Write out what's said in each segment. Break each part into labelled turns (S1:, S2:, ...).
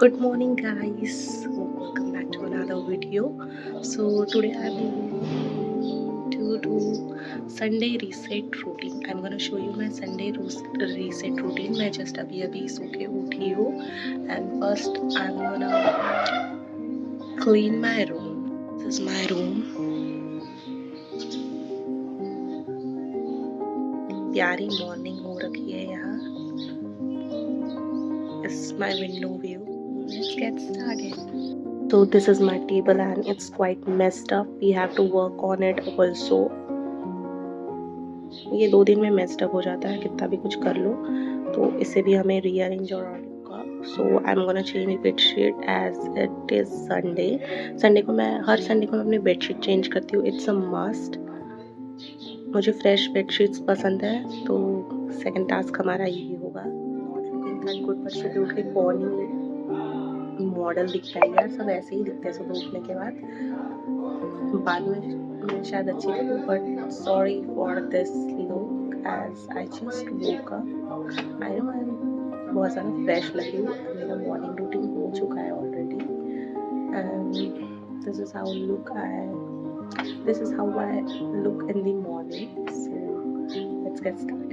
S1: Good morning, guys. Welcome back to another video. So today I'm going to do Sunday reset routine. I'm gonna show you my Sunday reset routine. मैं just अभी सो के उठी हूँ and first I'm gonna clean my room. This is my room. प्यारी morning हो रखी है यहाँ. This is my window view. Let's get started. So this is my table and it's quite messed up. We have to work on it also. ये 2 दिन में messed up हो जाता है, कितना भी कुछ कर लो तो इसे भी हमें रीअरेंज और होगा. So I am gonna change bedsheet as it is Sunday को मैं हर संडे को मैं अपनी बेडशीट चेंज करती हूँ. It's a must. मुझे फ्रेश बेडशीट्स पसंद है तो सेकंड टास्क हमारा यही होगा. Not looking that good but सुबह उठ के कौन ही मॉडल दिखता है यार, सब ऐसे ही दिखते हैं सुबह उठने के बाद में मैं शायद अच्छी लगूँ but sorry for this look as I just woke up. I know I am बहुत ज़्यादा फ्रेश लग रही हूँ. मेरा मॉर्निंग रूटीन हो चुका है already and this is how look I this is how I look in the morning. So let's get started.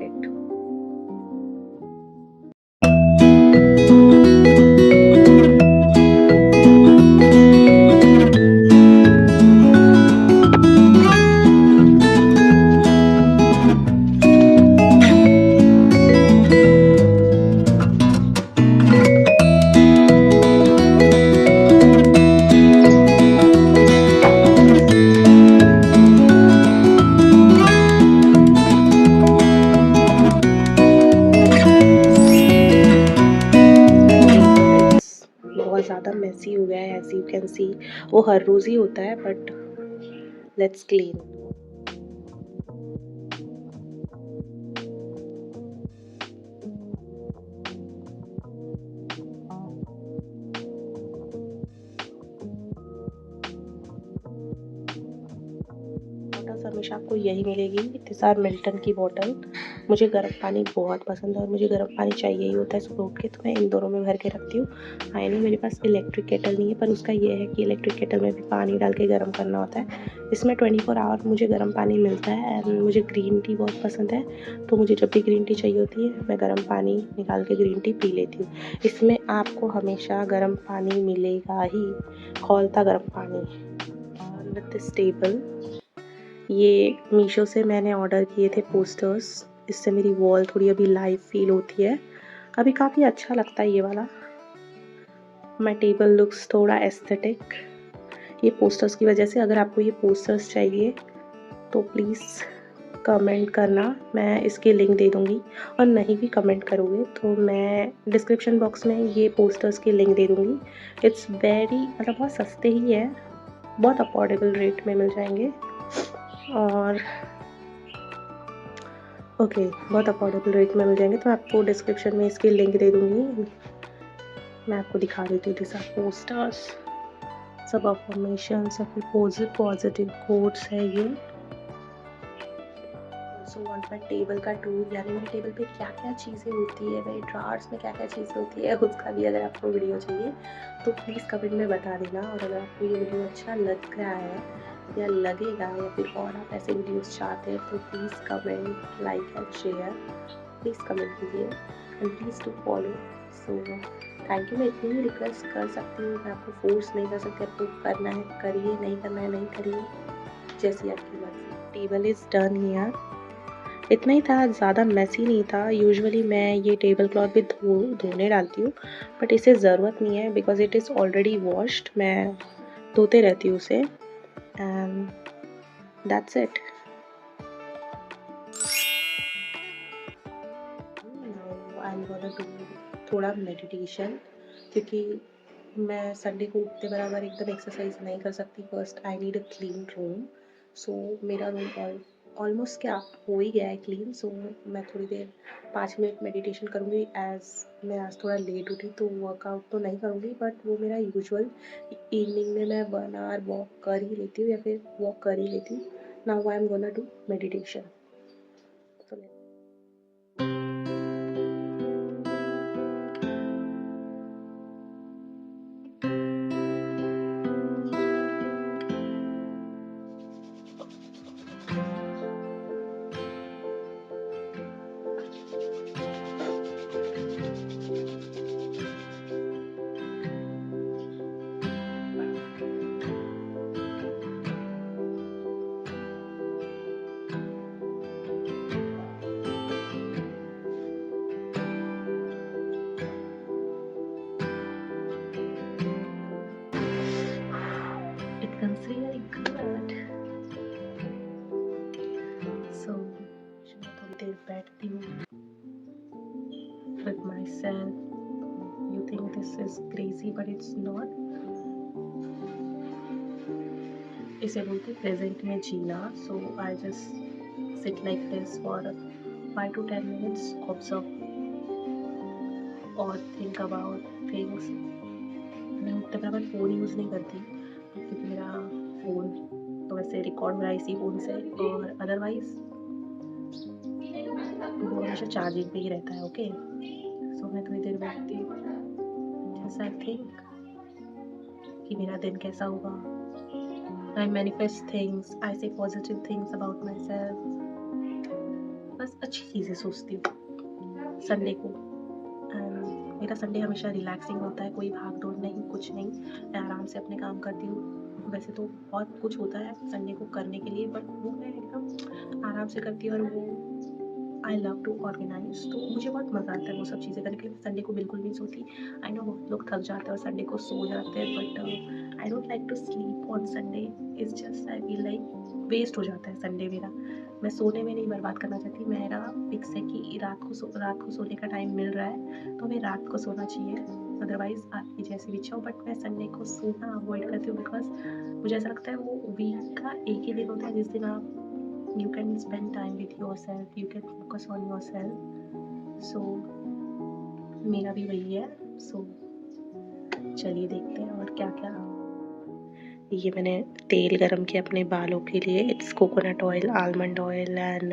S1: बहुत ज़्यादा मेसी हो गया है एज यू कैन सी. वो हर रोज़ ही होता है बट लेट्स क्लीन. हमेशा आपको यही मिलेगी, इंतज़ार मिल्टन की बोतल. मुझे गर्म पानी बहुत पसंद है और मुझे गर्म पानी चाहिए ही होता है सुबह उठ के, तो मैं इन दोनों में भर के रखती हूँ. आई नो मेरे पास इलेक्ट्रिक केटल नहीं है पर उसका ये है कि इलेक्ट्रिक केटल में भी पानी डाल के गर्म करना होता है. इसमें 24 आवर मुझे गर्म पानी मिलता है एंड मुझे ग्रीन टी बहुत पसंद है तो मुझे जब भी ग्रीन टी चाहिए होती है मैं गर्म पानी निकाल के ग्रीन टी पी लेती हूँ. इसमें आपको हमेशा गर्म पानी मिलेगा ही, खौलता गर्म पानी. विद दिस टेबल, ये मीशो से मैंने ऑर्डर किए थे पोस्टर्स. इससे मेरी वॉल थोड़ी अभी लाइव फील होती है. अभी काफ़ी अच्छा लगता है ये वाला. माई टेबल लुक्स थोड़ा एस्थेटिक ये पोस्टर्स की वजह से. अगर आपको ये पोस्टर्स चाहिए तो प्लीज़ कमेंट करना, मैं इसकी लिंक दे दूँगी. और नहीं भी कमेंट करोगे तो मैं डिस्क्रिप्शन बॉक्स में ये पोस्टर्स की लिंक दे दूँगी. इट्स वेरी मतलब बहुत सस्ते ही है, बहुत अफोर्डेबल रेट में मिल जाएंगे. और ओके बहुत अफोर्डेबल रेट में मिल जाएंगे तो आपको डिस्क्रिप्शन में इसकी लिंक दे दूँगी. मैं आपको दिखा देती हूँ. दिस आर पोस्टर्स, सब अफर्मेशन, सब पॉजिटिव कोट्स है ये. ऑल्सो वांट माई टेबल का टूर, यानी मेरे टेबल पे क्या क्या चीज़ें होती है, मेरे ड्रार्स में क्या क्या चीज़ें होती है, उसका भी अगर आपको वीडियो चाहिए तो प्लीज़ कमेंट में बता देना. और अगर आपको ये वीडियो अच्छा लग रहा है या लगेगा या फिर और आप ऐसे वीडियोस चाहते हैं तो please comment, like and share. Please comment कीजिए and please to follow. So thank you. मैं इतनी ही रिक्वेस्ट कर सकती हूँ, मैं आपको फोर्स नहीं कर सकती. आपको करना है करिए, नहीं करना है नहीं करिए, जैसी आपकी मर्जी. Table is done here. इतना ही था, ज़्यादा मेसी नहीं था. यूजुअली मैं ये टेबल क्लॉथ भी धोने डालती हूँ बट इसे ज़रूरत नहीं है because it is already washed. मैं धोते रहती हूँ उसे and that's it. I am gonna do थोड़ा मेडिटेशन क्योंकि मैं संडे को उठते बराबर एकदम एक्सरसाइज नहीं कर सकती. First I need a clean room. So मेरा रूम ऑलमोस्ट क्या हो ही गया है क्लीन. सो मैं थोड़ी देर 5 मिनट मेडिटेशन करूँगी. एज मैं आज थोड़ा लेट उठी तो वर्कआउट तो नहीं करूँगी बट वो मेरा यूजुअल इवनिंग में मैं 1 आवर वॉक कर ही लेती हूँ या फिर वॉक कर ही लेती हूँ. Now I am gonna do meditation. really good. So मैं थोड़ी देर बैठती हूँ with myself. You think this is crazy, but it's not. इसे बोलते प्रेजेंट में जीना. So I just sit like this for 5 to 10 minutes, observe or think about things. मैं उतने बराबर फ़ोन यूज़ नहीं करती क्योंकि मेरा फ़ोन तो वैसे रिकॉर्ड हो रहा है इसी फ़ोन से, और अदरवाइज़ वो हमेशा चार्जिंग पे ही रहता है. ओके, सो मैं थोड़ी देर बैठती हूँ, जैसा आई थिंक कि मेरा दिन कैसा होगा. I manifest things, I say positive things about myself. बस अच्छी चीज़ें सोचती हूँ संडे को. एंड मेरा संडे हमेशा रिलैक्सिंग होता है, कोई भाग दौड़ नहीं, कुछ नहीं. मैं आराम से अपने काम करती हूँ. वैसे तो बहुत कुछ होता है संडे को करने के लिए, बट वो मैं एकदम आराम से करती हूँ. और वो आई लव टू ऑर्गेनाइज, तो मुझे बहुत मज़ा आता है वो सब चीज़ें करने के लिए. संडे को बिल्कुल नहीं सोती. आई नो बहुत लोग थक जाते हैं और संडे को सो जाते हैं, but I don't like to sleep on Sunday. It's just I feel like waste हो जाता है संडे मेरा. मैं सोने में नहीं बर्बाद करना चाहती. मेरा फिक्स है कि रात को सोने का टाइम मिल रहा है तो हमें रात को सोना चाहिए, अदरवाइज़ आपकी जैसी भी इच्छा हो. बट मैं संडे को सोना अवॉइड करती हूँ बिकॉज मुझे ऐसा लगता है वो वीक का एक ही दिन होता है जिस दिन आप you can spend time with yourself, you can focus on yourself. So मेरा भी वही है. So चलिए देखते हैं और क्या क्या. ये मैंने तेल गरम किया अपने बालों के लिए. It's coconut oil, almond oil and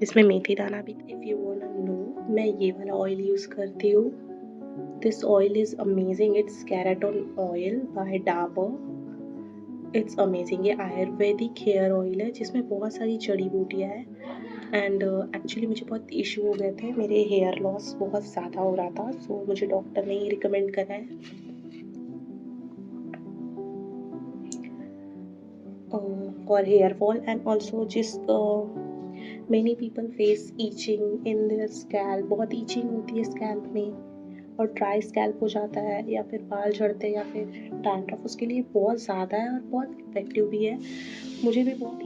S1: इसमें मेथी दाना भी. If you want to know, मैं ये वाला ऑयल यूज़ करती हूँ. This oil is amazing. It's keratone oil by Dabur. It's amazing. ये आयुर्वेदिक हेयर ऑयल है जिसमें बहुत सारी जड़ी बूटियाँ हैं. एंड एक्चुअली मुझे बहुत इशू हो गए थे, मेरे हेयर लॉस बहुत ज़्यादा हो रहा था. सो मुझे डॉक्टर ने ही रिकमेंड करा है for hair fall. And also जिस many people face itching in their scalp. बहुत ईचिंग होती है स्कैल्प में और ड्राई स्कैल्प हो जाता है, या फिर बाल झड़ते हैं, या फिर डैंड्रफ. उसके लिए बहुत ज़्यादा है और बहुत इफेक्टिव भी है. मुझे भी बहुत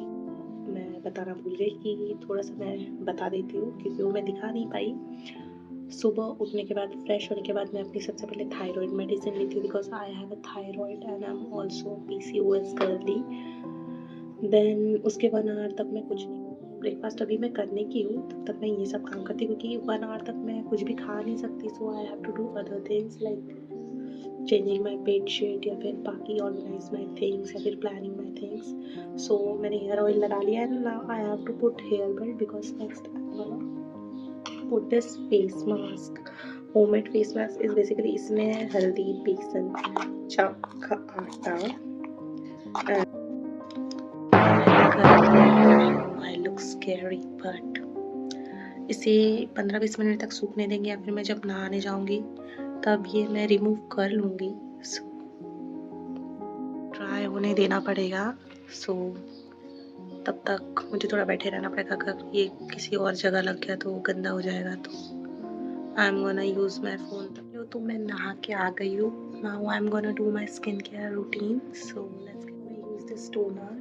S1: मैं बताना भूल गई कि थोड़ा सा मैं बता देती हूँ क्योंकि वो मैं दिखा नहीं पाई. सुबह उठने के बाद, फ्रेश होने के बाद मैं अपनी सबसे पहले थायराइड मेडिसिन लेती हूँ because I have a thyroid and I am also PCOS girly. Then उसके 1 आवर तक मैं कुछ नहीं. ब्रेकफास्ट अभी मैं करने की हूँ, तब तक मैं ये सब काम करती हूँ क्योंकि 1 आवर तक मैं कुछ भी खा नहीं सकती. So I have to do other things like changing my bed sheet, या फिर बाकी ऑर्गेनाइज माई थिंग्स, या फिर प्लानिंग माई थिंग्स. सो मैंने हेयर ऑयल लगा लिया and now I have to put hair belt because next put this face mask. Homemade face mask is basically, इसमें हल्दी, बेसन, चावल का आटा. आई लुक स्कैरी बट इसे 15-20 मिनट तक सूखने देंगे, या फिर मैं जब नहाने जाऊंगी तब ये मैं रिमूव कर लूँगी. सो ड्राई होने देना पड़ेगा. सो तब तक मुझे थोड़ा बैठे रहना पड़ेगा. अगर ये किसी और जगह लग गया तो गंदा हो जाएगा. तो I am gonna use my phone. तो मैं नहा के आ गई हूँ. Now I am gonna do my skin care routine. So let's use this toner.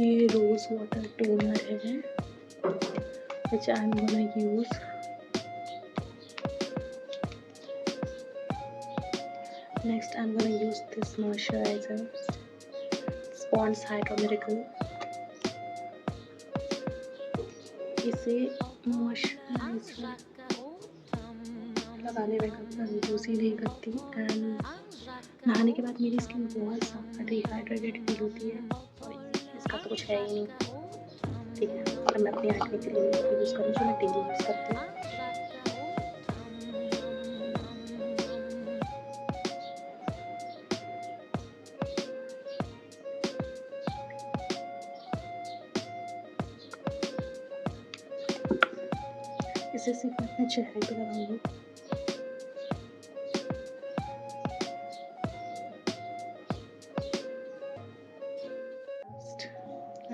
S1: ये रोज़ वाटर टोनर है which I am gonna use. Next I am gonna use this moisturizer, Pond's Hydro Miracle. इसे moisturiser लगाने में कंजूसी नहीं करती. And नहाने के बाद मेरी स्किन बहुत ज़्यादा डिहाइड्रेटेड फील होती है और इसका तो कुछ है ही नहीं. ठीक है, और मैं अपनी एक्ने के लिए यूज़ करूँ जो मैं डेली यूज़ करती हूँ. इसे सिर्फ मैं अपने चेहरे पे लगाऊंगी.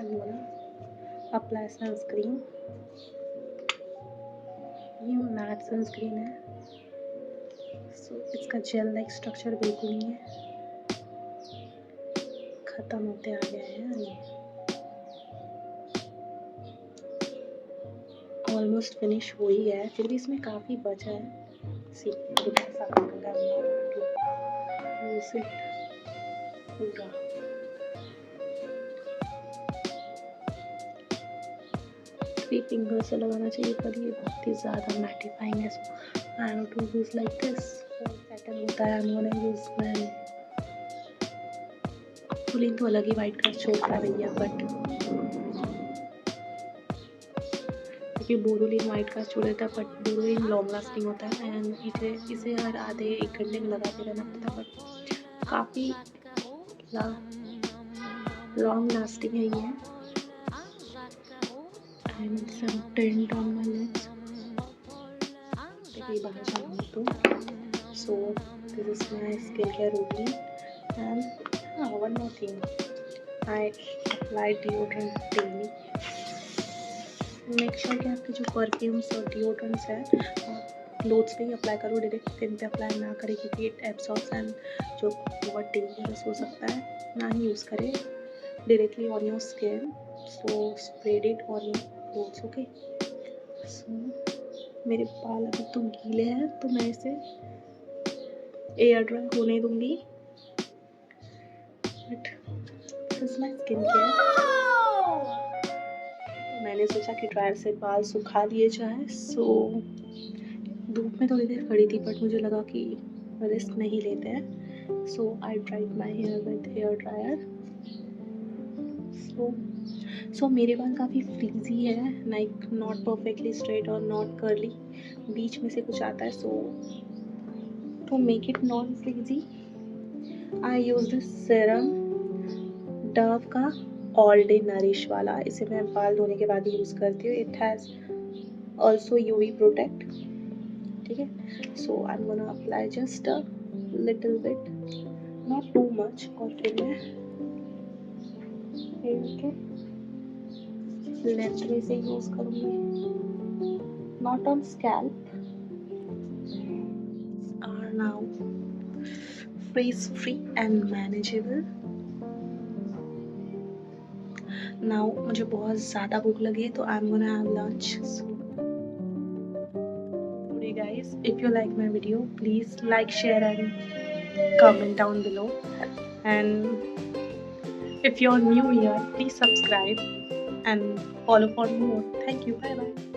S1: I'm gonna apply sunscreen. ये मैट सनस्क्रीन है। सो इसका जेल लाइक स्ट्रक्चर बिल्कुल नहीं है, ख़त्म होते आ गया है ये। ऑलमोस्ट फिनिश हो ही है, फिर भी इसमें काफ़ी बचा है। सी ऐसा पूरा 3 फिंगर से लगाना चाहिए, पर ये बहुत ही ज़्यादा मैटिफाइंग है। So I have to use like this. Pattern होता है, I am gonna use my pulling तो अलग ही वाइट का छोड़ता है भैया, बट क्योंकि बोरोलिन वाइट का छोड़ देता है, बट बोरोलिन लॉन्ग लास्टिंग होता है एंड इसे हर आधे 1 घंटे में लगाते रहना पड़ता है, बट काफ़ी लॉन्ग लास्टिंग है ये। And some tint on my lips, कहीं बाहर जाऊंगी तो। So this is my skin care routine and one more thing, I apply deodorant daily. Make sure कि आपके जो परफ्यूम्स और डिओड्रेंट्स है क्लोथ्स पे ही अप्लाई करो, डायरेक्ट स्किन पे अप्लाई ना करें, क्योंकि इट एब्सॉर्ब्स एंड जो बहुत डेंजरस हो सकता है, ना ही यूज़ करें directly on your skin. So spread it on your clothes, okay. So मेरे बाल अभी तो गीले हैं, तो मैं इसे एयर ड्राई होने दूंगी, but this is my skin care. मैंने सोचा कि ड्रायर से बाल सुखा लिए जाए। सो धूप में थोड़ी देर खड़ी थी, बट मुझे लगा कि रिस्क नहीं लेते हैं। So I dried my hair with hair dryer. So मेरे बाल काफ़ी फ्रीजी है, लाइक नॉट परफेक्टली स्ट्रेट और नॉट कर्ली, बीच में से कुछ आता है। So to make it non frizzy I use this serum Dove का ऑल डे नरिश वाला। इसे मैं बाल धोने के बाद यूज़ करती हूँ। It has also UV protect, ठीक है। So I am gonna apply just a little bit, not too much. और फिर मैं हेयर के लेंथ में से यूज़ करूँगी, not on scalp. Are now frizz free and manageable. Now मुझे बहुत ज़्यादा भूख लगी है, तो I am gonna have lunch. Today guys, if you like my video, please like, share and comment down below, and if you're new here, please subscribe and follow for more. Thank you, bye bye.